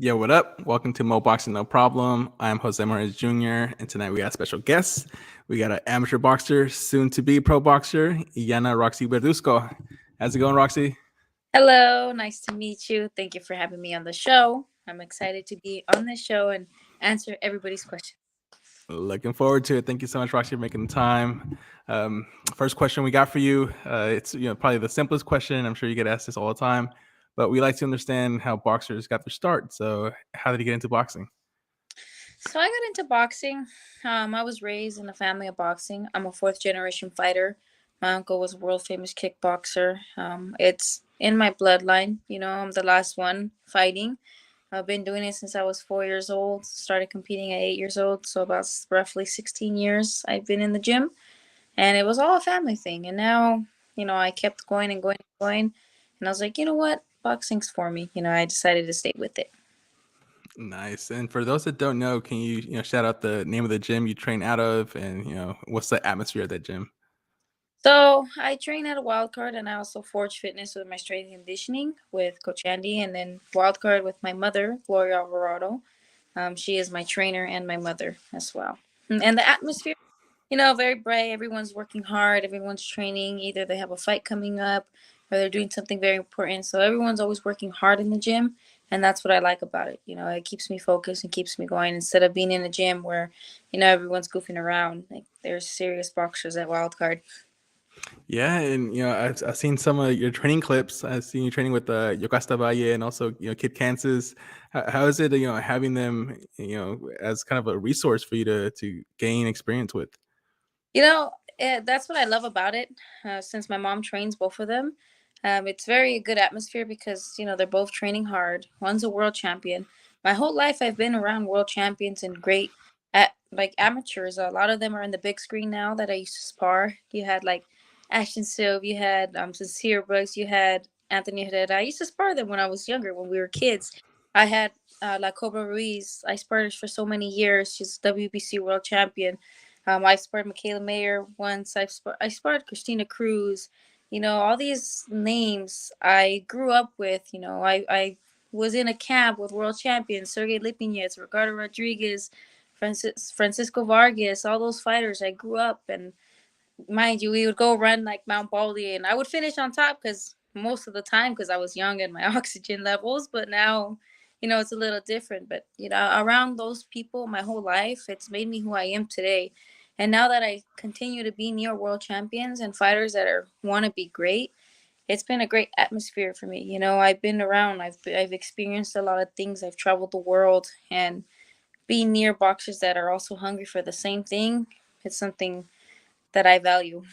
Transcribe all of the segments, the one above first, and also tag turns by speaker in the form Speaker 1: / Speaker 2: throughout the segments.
Speaker 1: Yo, what up? Welcome to Mo Boxing No Problem. I'm Jose Morales Jr., and tonight we got special guests. We got an amateur boxer, soon to be pro boxer, Iyana Roxy Verduzco. How's it going, Roxy?
Speaker 2: Hello, nice to meet you. Thank you for having me on the show. I'm excited to be on this show and answer everybody's questions.
Speaker 1: Looking forward to it. Thank you so much, Roxy, for making the time. First question we got for you. It's probably the simplest question. I'm sure you get asked this all the time, but we like to understand how boxers got their start. So, how did you get into boxing?
Speaker 2: So I got into boxing. I was raised in a family of boxing. I'm a fourth generation fighter. My uncle was a world famous kickboxer. It's in my bloodline. I'm the last one fighting. I've been doing it since I was 4 years old. Started competing at 8 years old. So about roughly 16 years I've been in the gym. And it was all a family thing. And now, I kept going and going and going. And I was like, you know what? Boxing's for me. I decided to stay with it.
Speaker 1: Nice. And for those that don't know, can you shout out the name of the gym you train out of, and what's the atmosphere at that gym?
Speaker 2: So I train at a wild card, and I also forge fitness with my strength and conditioning with Coach Andy, and then wild card with my mother, Gloria Alvarado. She is my trainer and my mother as well. And the atmosphere, very bright. Everyone's working hard. Everyone's training. Either they have a fight coming up or they're doing something very important. So everyone's always working hard in the gym. And that's what I like about it. It keeps me focused and keeps me going instead of being in a gym where, everyone's goofing around. Like there's serious boxers at Wildcard.
Speaker 1: Yeah, and I've seen some of your training clips. I've seen you training with Yokai Valle and also Kid Kansas. How is it having them as kind of a resource for you to gain experience with?
Speaker 2: That's what I love about it. Since my mom trains both of them, it's very good atmosphere because they're both training hard. One's a world champion. My whole life I've been around world champions and great at like amateurs. A lot of them are in the big screen now that I used to spar. You had like Ashton Silve, you had Sincere Brooks, you had Anthony Herrera. I used to spar them when I was younger, when we were kids. I had La Cobra Ruiz. I sparred her for so many years. She's WBC world champion. I sparred Michaela Mayer once. I sparred Christina Cruz. All these names I grew up with. I was in a camp with world champions Sergey Lipinets, Ricardo Rodriguez, Francisco Vargas, all those fighters. I grew up, and mind you, we would go run like Mount Baldy, and I would finish on top because most of the time because I was young and my oxygen levels. But now, it's a little different. But around those people my whole life, it's made me who I am today. And now that I continue to be near world champions and fighters that are want to be great, it's been a great atmosphere for me. I've been around. I've experienced a lot of things. I've traveled the world, and being near boxers that are also hungry for the same thing, it's something that I value.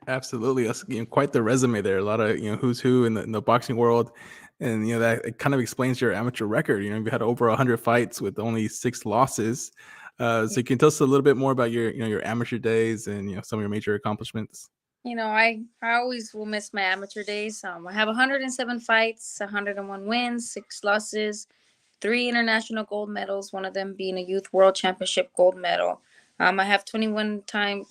Speaker 1: Absolutely, that's quite the resume there. A lot of who's who in the boxing world, and that it kind of explains your amateur record. You've had over 100 fights with only 6 losses. So you can tell us a little bit more about your amateur days and some of your major accomplishments.
Speaker 2: I always will miss my amateur days. I have 107 fights, 101 wins, 6 losses, 3 international gold medals. One of them being a youth world championship gold medal. I have 21 time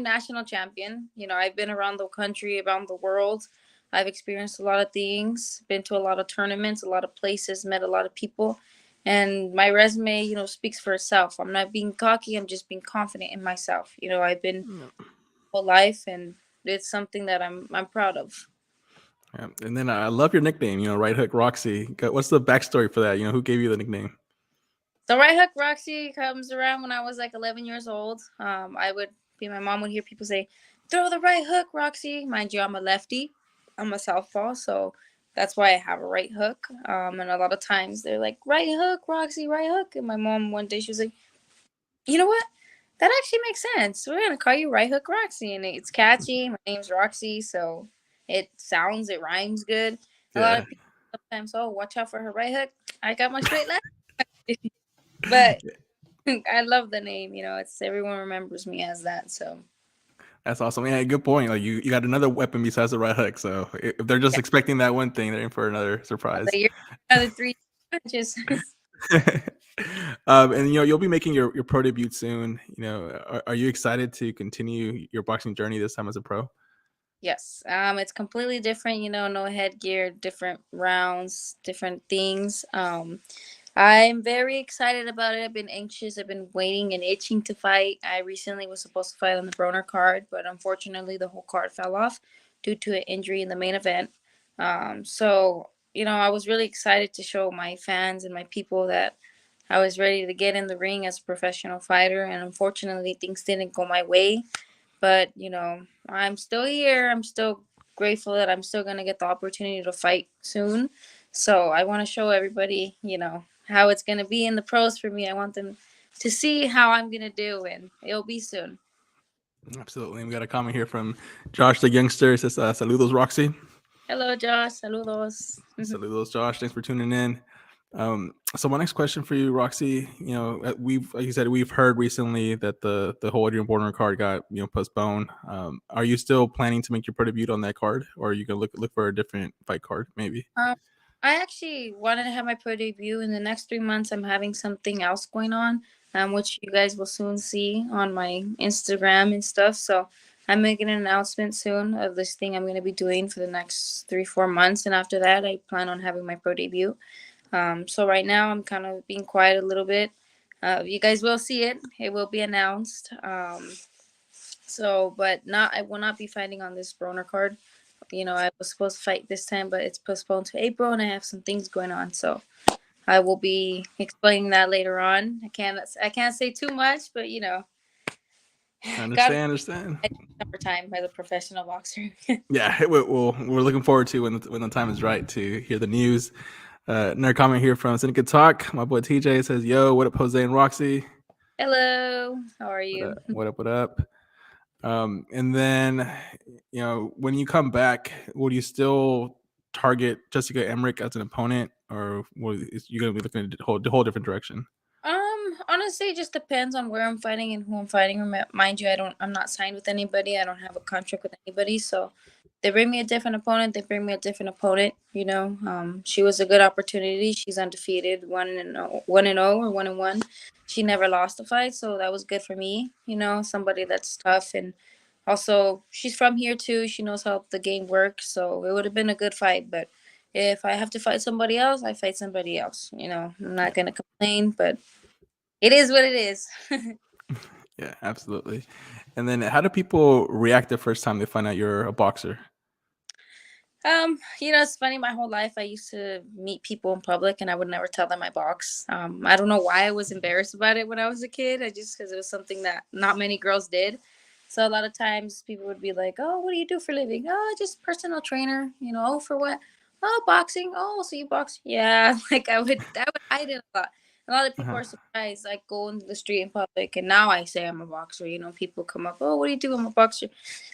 Speaker 2: national champion. I've been around the country, around the world. I've experienced a lot of things, been to a lot of tournaments, a lot of places, met a lot of people. And my resume, speaks for itself. I'm not being cocky. I'm just being confident in myself. I've been whole life, and it's something that I'm proud of.
Speaker 1: Yeah. And then I love your nickname, Right Hook Roxy. What's the backstory for that? Who gave you the nickname?
Speaker 2: So Right Hook Roxy comes around when I was like 11 years old. My mom would hear people say, "Throw the right hook, Roxy." Mind you, I'm a lefty. I'm a southpaw, so that's why I have a right hook. And a lot of times they're like, "Right hook, Roxy, right hook." And my mom one day she was like, "You know what? That actually makes sense. We're gonna call you Right Hook Roxy, and it's catchy. My name's Roxy, so it rhymes good. A lot
Speaker 1: Yeah.
Speaker 2: of people sometimes, oh, watch out for her right hook. I got my straight left, but I love the name. It's everyone remembers me as that. So
Speaker 1: That's awesome. Yeah, good point. Like you got another weapon besides the right hook. So if they're just
Speaker 2: yeah,
Speaker 1: expecting that one thing, they're in for another surprise.
Speaker 2: another 3 punches.
Speaker 1: And you'll be making your pro debut soon. Are you excited to continue your boxing journey this time as a pro?
Speaker 2: Yes. It's completely different, no headgear, different rounds, different things. I'm very excited about it. I've been anxious. I've been waiting and itching to fight. I recently was supposed to fight on the Broner card, but unfortunately the whole card fell off due to an injury in the main event. So, I was really excited to show my fans and my people that I was ready to get in the ring as a professional fighter, and unfortunately things didn't go my way. But, I'm still here. I'm still grateful that I'm still going to get the opportunity to fight soon. So I want to show everybody, how it's going to be in the pros for me. I want them to see how I'm going to do, and it'll be soon.
Speaker 1: Absolutely. We got a comment here from Josh the Youngster. It says, Saludos, Roxy.
Speaker 2: Hello, Josh. Saludos.
Speaker 1: Saludos, Josh. Thanks for tuning in. So my next question for you, Roxy, we've, like you said, we've heard recently that the whole Adrian Broner card got, postponed. Are you still planning to make your pro debut on that card, or are you gonna look for a different fight card, maybe?
Speaker 2: I actually wanted to have my pro debut in the next 3 months. I'm having something else going on, which you guys will soon see on my Instagram and stuff. So I'm making an announcement soon of this thing I'm going to be doing for the next 3-4 months, and after that, I plan on having my pro debut. So right now, I'm kind of being quiet a little bit. You guys will see it. It will be announced. But not. I will not be fighting on this Broner card. I was supposed to fight this time, but it's postponed to April, and I have some things going on. So I will be explaining that later on. I can't say too much, but
Speaker 1: I
Speaker 2: got
Speaker 1: understand.
Speaker 2: summertime as a professional boxer.
Speaker 1: Yeah, we're looking forward to when the time is right to hear the news. Another comment here from Seneca Talk. My boy TJ says, "Yo, what up, Jose and Roxy?
Speaker 2: Hello, how are you?
Speaker 1: What up? What up?" And then, when you come back, will you still target Jessica Emrick as an opponent, or is you going to be looking at the whole different direction?
Speaker 2: Honestly, it just depends on where I'm fighting and who I'm fighting. Mind you, I'm not signed with anybody. I don't have a contract with anybody. So they bring me a different opponent. They bring me a different opponent. She was a good opportunity. She's undefeated, 1-0, 1-0 or 1-1. She never lost a fight, so that was good for me. Somebody that's tough, and also she's from here too. She knows how the game works, so it would have been a good fight. But if I have to fight somebody else, I fight somebody else. I'm not gonna complain, but it is what it is.
Speaker 1: Yeah, absolutely. And then, how do people react the first time they find out you're a boxer?
Speaker 2: It's funny. My whole life, I used to meet people in public, and I would never tell them I box. I don't know why I was embarrassed about it when I was a kid. I just because it was something that not many girls did. So a lot of times people would be like, "Oh, what do you do for a living?" "Oh, just personal trainer." "Oh, for what?" "Oh, boxing." "Oh, so you box?" Yeah, like I would hide it a lot. A lot of people
Speaker 1: Uh-huh.
Speaker 2: are surprised. I go into the street in public, and now I say I'm a boxer. People come up, "Oh, what do you do?" "I'm a boxer."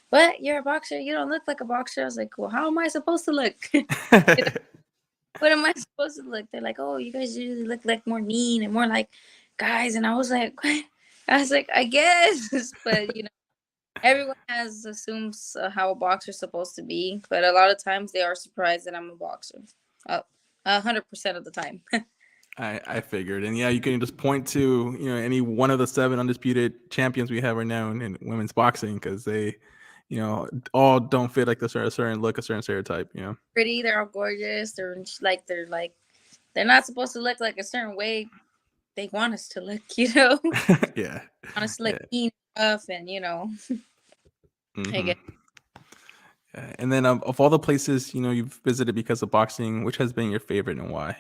Speaker 2: "What? You're a boxer? You don't look like a boxer." I was like, "Well, how am I supposed to look?" What am I supposed to look? They're like, "Oh, you guys usually look like more mean and more like guys." And I was like, what? I was like, I guess. But, everyone has assumes how a boxer's supposed to be. But a lot of times they are surprised that I'm a boxer. 100% of the time.
Speaker 1: I figured, and yeah, you can just point to any one of the 7 undisputed champions we have right now in women's boxing, because they, all don't fit like a certain look, a certain stereotype.
Speaker 2: Pretty, they're all gorgeous. They're not supposed to look like a certain way they want us to look,
Speaker 1: Yeah,
Speaker 2: want us to look
Speaker 1: yeah.
Speaker 2: mean and stuff, and I
Speaker 1: Hmm.
Speaker 2: guess.
Speaker 1: Yeah. And then, of all the places you've visited because of boxing, which has been your favorite and why?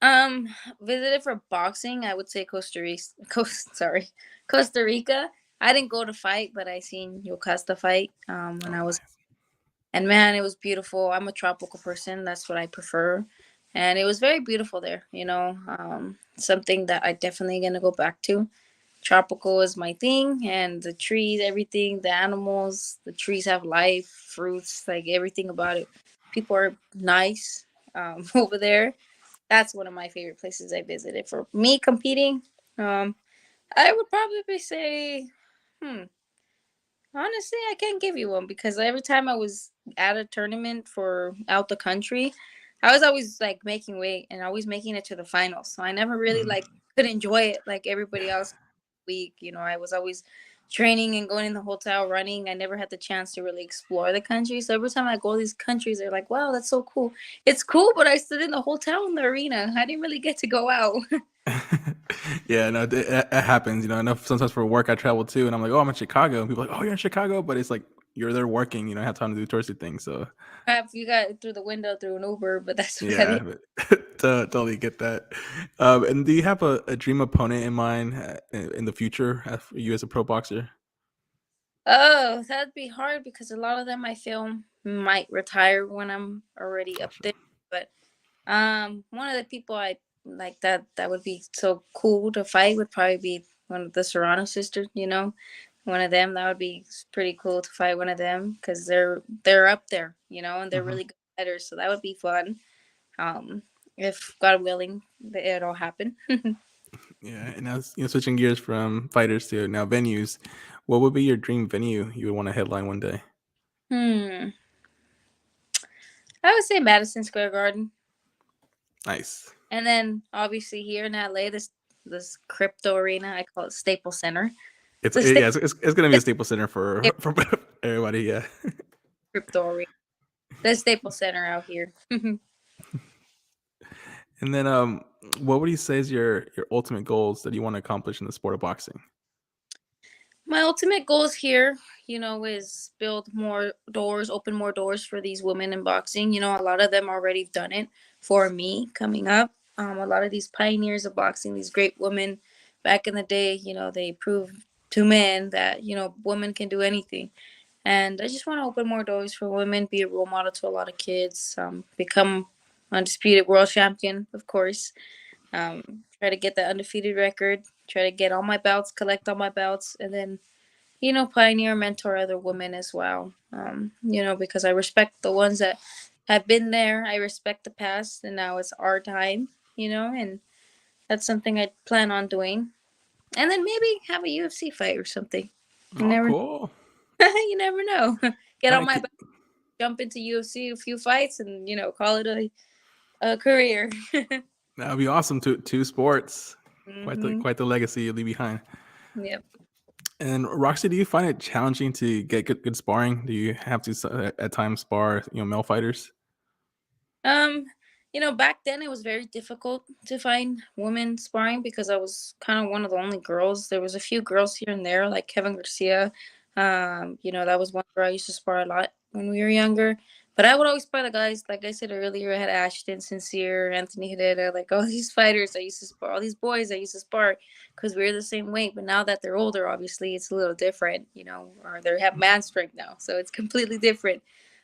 Speaker 2: Um, Visited for boxing, I would say Costa Rica. I didn't go to fight, but I seen Yocasta fight when
Speaker 1: Oh,
Speaker 2: I was,
Speaker 1: nice.
Speaker 2: and man, it was beautiful. I'm a tropical person. That's what I prefer. And it was very beautiful there, something that I definitely gonna go back to. Tropical is my thing, and the trees, everything, the animals, the trees have life, fruits, like everything about it. People are nice over there. That's one of my favorite places I visited. For me competing, I would probably say, hmm, honestly, I can't give you one because every time I was at a tournament for out the country, I was always like making weight and always making it to the finals. So I never really
Speaker 1: Mhm.
Speaker 2: like could enjoy it like everybody else. week. I was always training and going in the hotel running. I never had the chance to really explore the country. So every time I go to these countries, they're like, wow, that's so cool. It's cool, but I stood in the hotel in the arena. I didn't really get to go out.
Speaker 1: Yeah, no, it happens. Enough sometimes for work I travel too, and I'm like, oh, I'm in Chicago, and people are like, oh, you're in Chicago, but it's like you're there working. You don't have time to do touristy things. So
Speaker 2: Perhaps you got it through the window through an Uber, but that's about
Speaker 1: yeah,
Speaker 2: it.
Speaker 1: totally get that. And do you have a dream opponent in mind in the future for you as a pro boxer?
Speaker 2: Oh, that'd be hard because a lot of them I feel might retire when I'm already up
Speaker 1: Gotcha.
Speaker 2: there. But one of the people I like that would be so cool to fight would probably be one of the Serrano sisters. One of them that would be pretty cool to fight one of them because they're up there, and they're
Speaker 1: Hmm.
Speaker 2: really good fighters. So that would be fun. Um, if God willing, it'll happen.
Speaker 1: Yeah, and now switching gears from fighters to now venues, what would be your dream venue you would want to headline one day?
Speaker 2: Hmm. I would say Madison Square Garden.
Speaker 1: Nice.
Speaker 2: And then obviously here in LA, this crypto arena, I call it Staples Center.
Speaker 1: It's
Speaker 2: The
Speaker 1: yeah, it's gonna be a staple center for
Speaker 2: Staples
Speaker 1: for everybody. Yeah.
Speaker 2: crypto arena. The Staples Center out here.
Speaker 1: And then, what would you say is your ultimate goals that you want to accomplish in the sport of boxing?
Speaker 2: My ultimate goals here, is build more doors, open more doors for these women in boxing. A lot of them already done it for me coming up. A lot of these pioneers of boxing, these great women back in the day, they proved to men that, women can do anything. And I just want to open more doors for women, be a role model to a lot of kids, become undisputed world champion, of course. Try to get the undefeated record, try to get all my belts, collect all my belts, and then, pioneer, mentor other women as well. Because I respect the ones that have been there. I respect the past, and now it's our time, and that's something I plan on doing. And then maybe have a UFC fight or something. You
Speaker 1: Oh,
Speaker 2: never,
Speaker 1: cool.
Speaker 2: you never know. Get
Speaker 1: All
Speaker 2: on
Speaker 1: right,
Speaker 2: my jump into UFC a few fights and call it a career.
Speaker 1: that would be awesome. Two sports,
Speaker 2: Hmm.
Speaker 1: quite the legacy you leave behind.
Speaker 2: Yep.
Speaker 1: And Roxy, do you find it challenging to get good sparring? Do you have to at times spar male fighters?
Speaker 2: Um, back then it was very difficult to find women sparring because I was kind of one of the only girls. There was a few girls here and there, like Kevin Garcia. That was one girl I used to spar a lot when we were younger. But I would always spar the guys, like I said earlier. I had Ashton, Sincere, Anthony Herrera, like all these fighters I used to spar, all these boys I used to spar because we were the same weight. But now that they're older, obviously it's a little different, or they have man strength now, so it's completely different.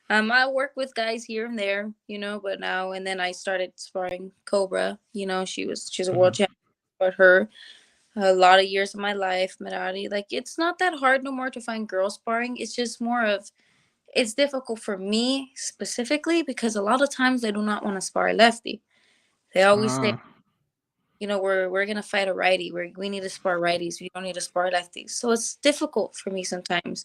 Speaker 2: I work with guys here and there, but now and then I started sparring Cobra. She's a world
Speaker 1: Hmm.
Speaker 2: champion. But her a lot of years of my life, Merari. Like it's not that hard no more to find girl sparring. It's just more of it's difficult for me specifically because a lot of times they do not want to spar a lefty. They always say,
Speaker 1: Uh,
Speaker 2: we're gonna fight a righty. We need to spar righties. We don't need to spar lefties. So it's difficult for me sometimes.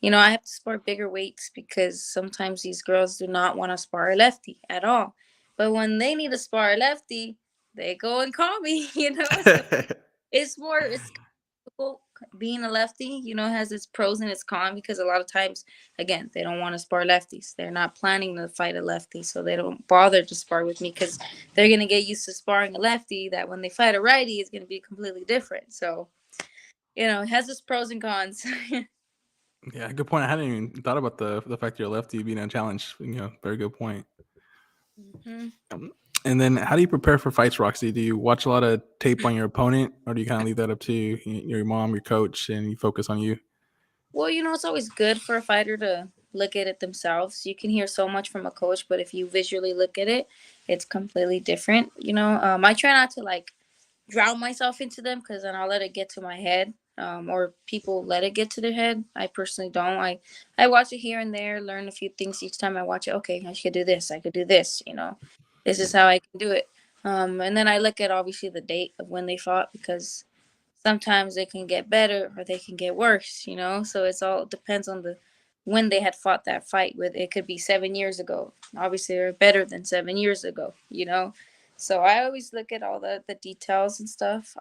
Speaker 2: I have to spar bigger weights because sometimes these girls do not want to spar a lefty at all. But when they need to spar a lefty, they go and call me, So it's difficult being a lefty, has its pros and its cons because a lot of times, again, they don't want to spar lefties. They're not planning to fight a lefty, so they don't bother to spar with me because they're going to get used to sparring a lefty that when they fight a righty, it's going to be completely different. So, it has its pros and cons.
Speaker 1: yeah, good point. I hadn't even thought about the fact you're a lefty being a challenge. Very good point.
Speaker 2: Hmm.
Speaker 1: Um, and then, how do you prepare for fights, Roxy? Do you watch a lot of tape on your opponent, or do you kind of leave that up to your mom, your coach, and you focus on you?
Speaker 2: Well, it's always good for a fighter to look at it themselves. You can hear so much from a coach, but if you visually look at it, it's completely different. I try not to like drown myself into them because then I'll let it get to my head. Or people let it get to their head. I personally don't. I watch it here and there, learn a few things each time I watch it. Okay, I could do this. I could do this. This is how I can do it. And then I look at obviously the date of when they fought because sometimes they can get better or they can get worse. So it's all depends on the when they had fought that fight with. It could be 7 years ago. Obviously they're better than 7 years ago. So I always look at all the details and stuff.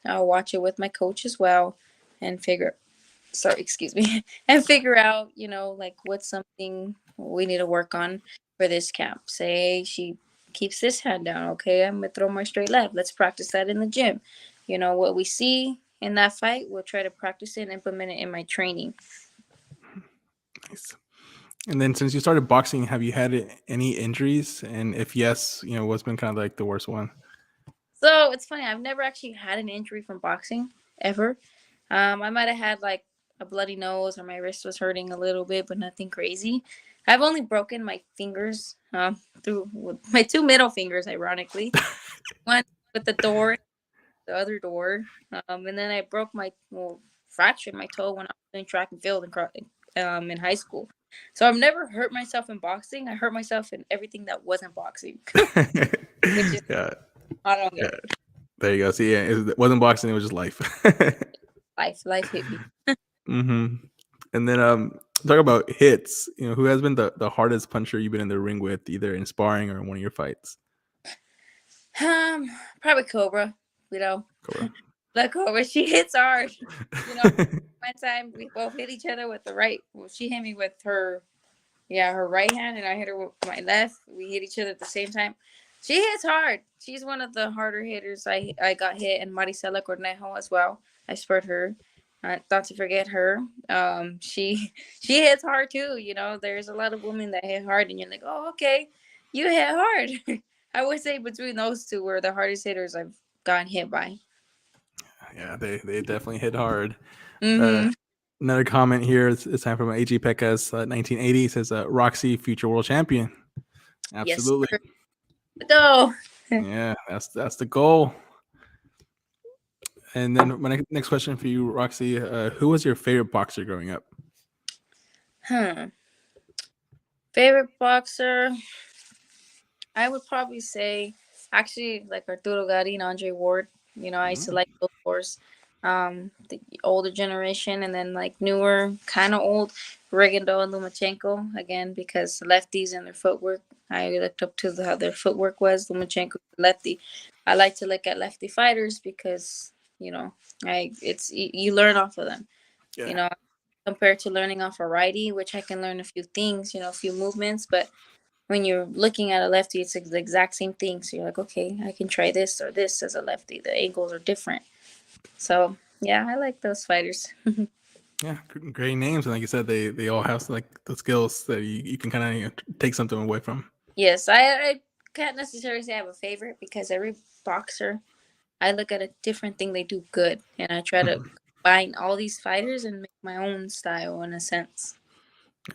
Speaker 2: I'll watch it with my coach as well, and figure. Sorry, excuse me, and figure out, like what's something we need to work on for this camp. Say she keeps this hand down. Okay, I'm gonna throw my straight left. Let's practice that in the gym. What we see in that fight, we'll try to practice it and implement it in my training.
Speaker 1: Nice. And then since you started boxing, have you had any injuries? And if yes, what's been kind of like the worst one?
Speaker 2: So it's funny. I've never actually had an injury from boxing ever. I might have had like a bloody nose or my wrist was hurting a little bit, but nothing crazy. I've only broken my fingers through with my two middle fingers, ironically. One with the door, the other door, and then I broke fractured my toe when I was doing track and field in high school. So I've never hurt myself in boxing. I hurt myself in everything that wasn't boxing, which is
Speaker 1: Yeah.
Speaker 2: I don't get
Speaker 1: Yeah.
Speaker 2: it.
Speaker 1: There you go. See, yeah, it wasn't boxing; it was just life.
Speaker 2: Life hit me.
Speaker 1: Mm-hmm. And then talk about hits. Who has been the hardest puncher you've been in the ring with, either in sparring or in one of your fights?
Speaker 2: Um, Probably Cobra. You know,
Speaker 1: Cobra.
Speaker 2: the Cobra. She hits hard. One time we both hit each other with the right. Well, she hit me with her right hand, and I hit her with my left. We hit each other at the same time. She hits hard. She's one of the harder hitters. I got hit, and Maricela Cornejo as well. I spurred her. Not to forget her. She hits hard too. There's a lot of women that hit hard, and you're like, oh, okay, you hit hard. I would say between those two were the hardest hitters I've gotten hit by.
Speaker 1: Yeah, they definitely hit hard.
Speaker 2: Mm-hmm.
Speaker 1: Another comment here. It's time from AG Pekka's 1980. Says Roxy, future world champion.
Speaker 2: Yes,
Speaker 1: Absolutely.
Speaker 2: sir. No.
Speaker 1: Yeah, that's the goal. And then my next question for you, Roxy. Who was your favorite boxer growing up?
Speaker 2: Favorite boxer? I would probably say, actually, like Arturo Gatti and Andre Ward. I used to like those wars. The older generation, and then like newer, kind of old, Rigondeaux and Lomachenko, again, because lefties and their footwork. I looked up to how their footwork was. Lomachenko, lefty. I like to look at lefty fighters because, you learn off of them.
Speaker 1: Yeah.
Speaker 2: Compared to learning off a righty, which I can learn a few things, a few movements, but when you're looking at a lefty, it's the exact same thing. So you're like, okay, I can try this or this as a lefty. The angles are different. So yeah, I like those fighters.
Speaker 1: Yeah, great names, and like you said, they all have like the skills that you can kind of take something away from.
Speaker 2: Yes, I can't necessarily say I have a favorite because every boxer, I look at a different thing they do good, and I try to combine all these fighters and make my own style in a sense.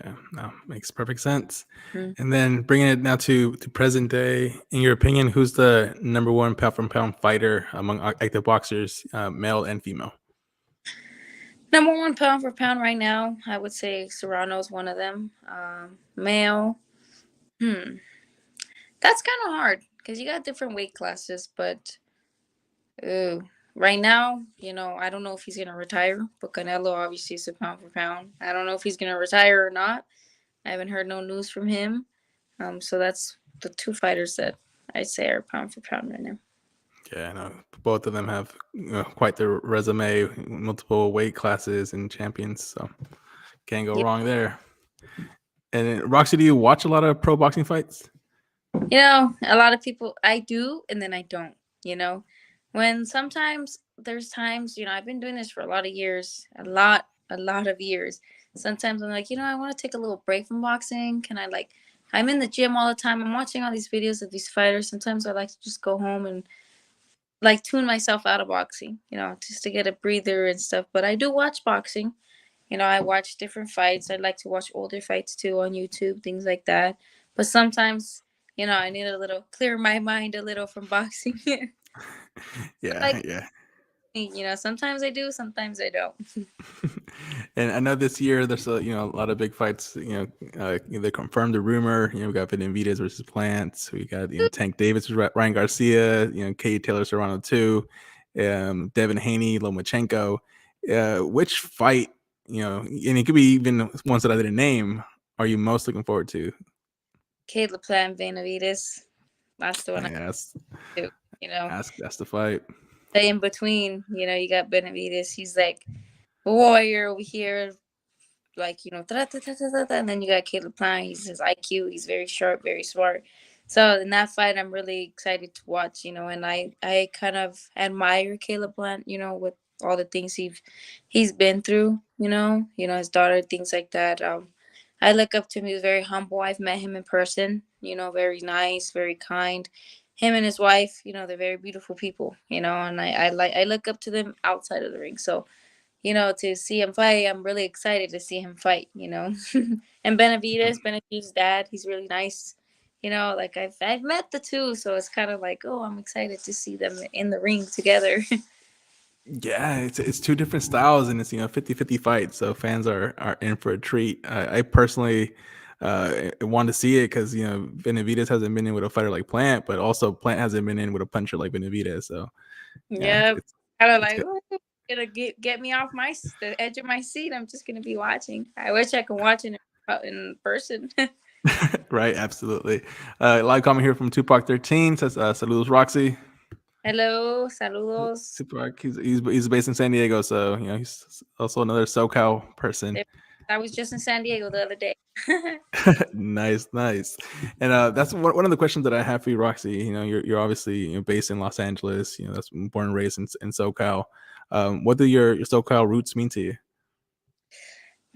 Speaker 1: Yeah, no, makes perfect sense.
Speaker 2: Mm.
Speaker 1: And then bringing it now to present day, in your opinion, who's the number one pound for pound fighter among active boxers, male and female?
Speaker 2: Number one pound for pound right now, I would say Serrano's one of them. Male, that's kind of hard because you got different weight classes, but right now, I don't know if he's gonna retire, but Canelo obviously is a pound for pound. I don't know if he's gonna retire or not. I haven't heard no news from him. So that's the two fighters that I'd say are pound for pound right now.
Speaker 1: Yeah, no, both of them have quite the resume, multiple weight classes and champions, so can't go
Speaker 2: Yeah.
Speaker 1: wrong there. And Roxy, do you watch a lot of pro boxing fights?
Speaker 2: A lot of people, I do, and then I don't. When sometimes there's times, I've been doing this for a lot of years, a lot of years. Sometimes I'm like, I want to take a little break from boxing. Can I I'm in the gym all the time. I'm watching all these videos of these fighters. Sometimes I like to just go home and like tune myself out of boxing, just to get a breather and stuff. But I do watch boxing. I watch different fights. I like to watch older fights too on YouTube, things like that. But sometimes, I need a little clear my mind a little from boxing.
Speaker 1: Yeah, yeah.
Speaker 2: Sometimes I do, sometimes I don't.
Speaker 1: And I know this year there's a lot of big fights. They confirmed the rumor. We got Benavides versus Plants. We got Tank Davis versus Ryan Garcia. Katie Taylor Serrano too. Devin Haney, Lomachenko. Which fight? And it could be even ones that I didn't name. Are you most looking forward to?
Speaker 2: Caleb Plant, Benavides. That's the one I
Speaker 1: Yeah,
Speaker 2: do. You know,
Speaker 1: that's the fight.
Speaker 2: the in between. You know, you got Benavides. He's like a warrior over here, like and then you got Caleb Klein. He's his IQ. He's very sharp, very smart. So in that fight, I'm really excited to watch. You know, and I kind of admire Caleb Plant. You know, with all the things he's been through. You know his daughter, things like that. I look up to him. He's very humble. I've met him in person. You know, very nice, very kind. Him and his wife, you know, they're very beautiful people. You know, and I look up to them outside of the ring. So you know, to see him fight, I'm really excited to see him fight, you know. And Benavides' dad, he's really nice. You know, like I've met the two, so it's kind of like, oh, I'm excited to see them in the ring together.
Speaker 1: Yeah, it's two different styles, and it's 50-50 fight. So fans are in for a treat. I personally want to see it because Benavides hasn't been in with a fighter like Plant, but also Plant hasn't been in with a puncher like Benavides. So yeah,
Speaker 2: Yeah, kind of
Speaker 1: it's
Speaker 2: like,
Speaker 1: good.
Speaker 2: oh, it'll get me off the edge of my seat. I'm just gonna be watching. I wish I could watch it in person.
Speaker 1: Right, absolutely. Live comment here from Tupac 13 says, "Saludos, Roxy."
Speaker 2: Hello, saludos.
Speaker 1: Tupac, he's based in San Diego, so he's also another SoCal person.
Speaker 2: I was just in San Diego the other day.
Speaker 1: Nice, nice. And that's one of the questions that I have for you, Roxy. You're obviously based in Los Angeles. That's born and raised in SoCal. What do your SoCal roots mean to you?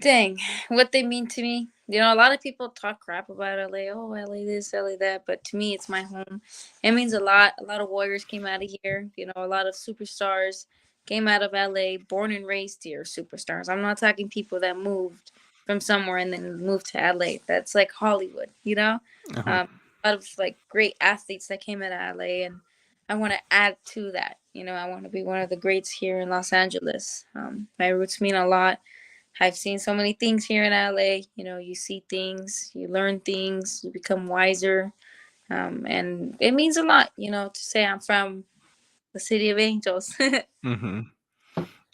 Speaker 2: Dang, what they mean to me. You know, a lot of people talk crap about LA. Oh, LA this, LA that. But to me, it's my home. It means a lot. A lot of warriors came out of here. You know, a lot of superstars came out of LA, born and raised here, superstars. I'm not talking people that moved from somewhere and then moved to LA. That's like Hollywood, you know?
Speaker 1: Uh-huh.
Speaker 2: Um, a lot of like great athletes that came out of LA. And I want to add to that. You know, I want to be one of the greats here in Los Angeles. My roots mean a lot. I've seen so many things here in LA. You know, you see things, you learn things, you become wiser. And it means a lot, you know, to say I'm from the city of angels.
Speaker 1: Hmm.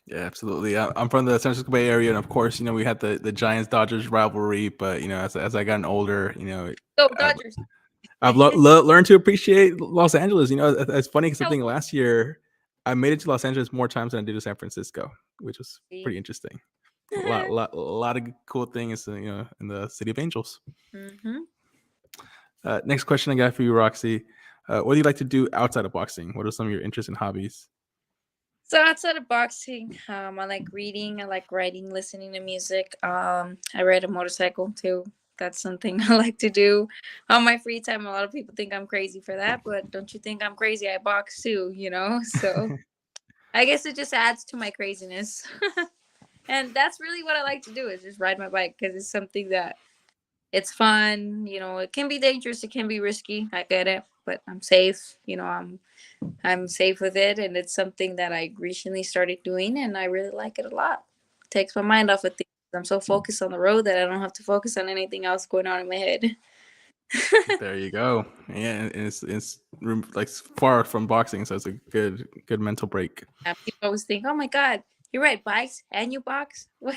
Speaker 1: Yeah, absolutely. I'm from the San Francisco Bay Area, and of course, we had the Giants Dodgers rivalry. But as I gotten older,
Speaker 2: Go
Speaker 1: I've,
Speaker 2: Dodgers.
Speaker 1: I've learned to appreciate Los Angeles. It's funny because I think last year I made it to Los Angeles more times than I did to San Francisco, which was pretty interesting. A lot of cool things, in the City of Angels.
Speaker 2: Hmm.
Speaker 1: Next question I got for you, Roxy. What do you like to do outside of boxing? What are some of your interests and hobbies?
Speaker 2: So outside of boxing, I like reading, I like writing, listening to music. I ride a motorcycle too. That's something I like to do on my free time. A lot of people think I'm crazy for that, but don't you think I'm crazy? I box too, you know? So I guess it just adds to my craziness. And that's really what I like to do is just ride my bike because it's something that it's fun. You know, it can be dangerous, it can be risky. I get it, but I'm safe. You know, I'm safe with it, and it's something that I recently started doing, and I really like it a lot. It takes my mind off of things. I'm so focused on the road that I don't have to focus on anything else going on in my head.
Speaker 1: There you go. Yeah, and it's like far from boxing, so it's a good mental break.
Speaker 2: People always think, "Oh my God, you ride bikes and you box? What?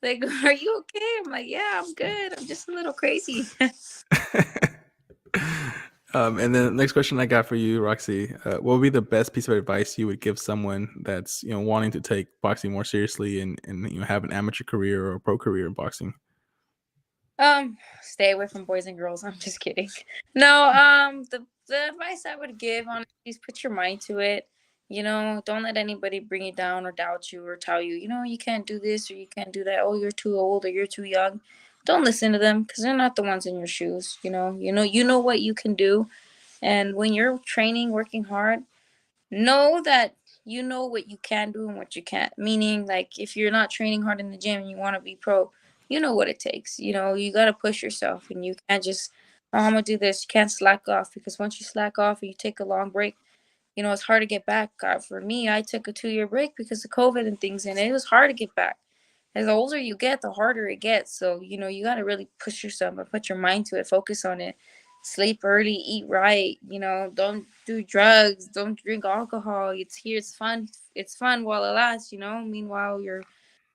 Speaker 2: Like, are you okay?" I'm like, "Yeah, I'm good. I'm just a little crazy."
Speaker 1: And then the next question I got for you, Roxy, what would be the best piece of advice you would give someone that's wanting to take boxing more seriously and have an amateur career or a pro career in boxing?
Speaker 2: Stay away from boys and girls. I'm just kidding. No, the advice I would give honestly is put your mind to it. You know, don't let anybody bring you down or doubt you or tell you, you know, you can't do this or you can't do that. Oh, you're too old or you're too young. Don't listen to them because they're not the ones in your shoes. You know what you can do, and when you're training, working hard, know that you know what you can do and what you can't. Meaning, like, if you're not training hard in the gym and you want to be pro, you know what it takes. You know, you got to push yourself and you can't just, oh, I'm going to do this. You can't slack off because once you slack off and you take a long break, you know, it's hard to get back. For me, I took a 2-year break because of COVID and things, and it was hard to get back. As the older you get, the harder it gets. So, you know, you got to really push yourself and put your mind to it, focus on it. Sleep early, eat right, you know, don't do drugs, don't drink alcohol. It's here, it's fun. It's fun while it lasts, you know. Meanwhile, you're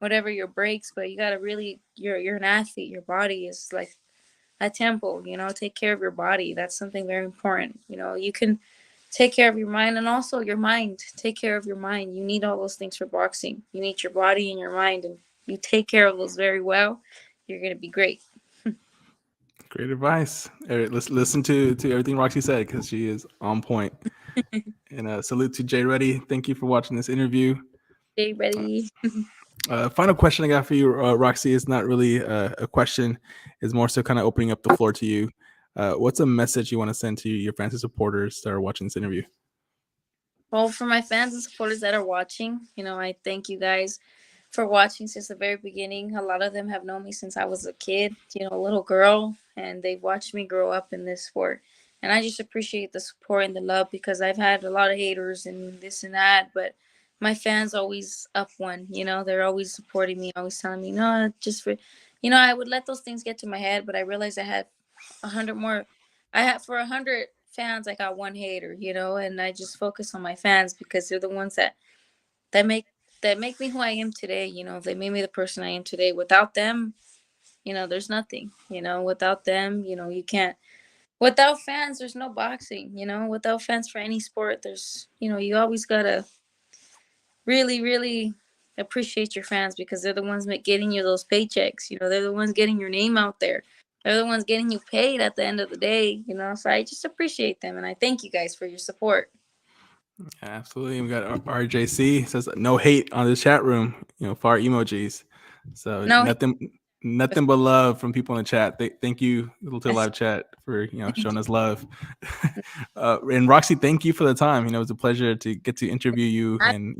Speaker 2: whatever your breaks, but you got to really you're an athlete. Your body is like a temple. You know, take care of your body. That's something very important. You know, you can take care of your mind and also your mind. Take care of your mind. You need all those things for boxing. You need your body and your mind, and you take care of those very well. You're gonna be great.
Speaker 1: Great advice. Listen to everything Roxy said because she is on point. And salute to Jay Reddy. Thank you for watching this interview.
Speaker 2: Stay ready.
Speaker 1: Final question I got for you, Roxy, is not really a question. It's more so kind of opening up the floor to you. What's a message you want to send to your fans and supporters that are watching this interview?
Speaker 2: Well, for my fans and supporters that are watching, you know, I thank you guys for watching since the very beginning. A lot of them have known me since I was a kid, you know, a little girl, and they've watched me grow up in this sport. And I just appreciate the support and the love because I've had a lot of haters and this and that, but my fans always up one, you know, they're always supporting me, always telling me, no, just for, you know, I would let those things get to my head, but I realized I had 100 more. I have for 100 fans, I got one hater, you know, and I just focus on my fans because they're the ones that make that make me who I am today. You know, they made me the person I am today. Without them, you know, there's nothing. You know, without them, you know, you can't. Without fans, there's no boxing. You know, without fans for any sport, there's, you know, you always gotta really, really appreciate your fans because they're the ones getting you those paychecks. You know, they're the ones getting your name out there. They're the ones getting you paid at the end of the day. You know, so I just appreciate them and I thank you guys for your support.
Speaker 1: Absolutely. We got RJC says no hate on the chat room. You know, fire emojis. So
Speaker 2: No,
Speaker 1: nothing but love from people in the chat. Thank you, Little to Live Chat, for showing us love. And Roxy, thank you for the time. You know, it was a pleasure to get to interview you and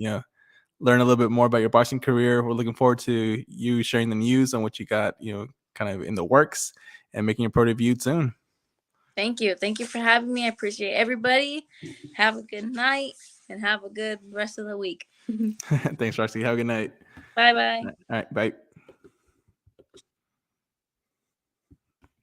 Speaker 1: learn a little bit more about your boxing career. We're looking forward to you sharing the news on what you got, kind of in the works and making your pro debut soon.
Speaker 2: Thank you. Thank you for having me. I appreciate everybody. Have a good night and have a good rest of the week.
Speaker 1: Thanks, Roxy. Have a good night.
Speaker 2: Bye bye.
Speaker 1: All right. Bye.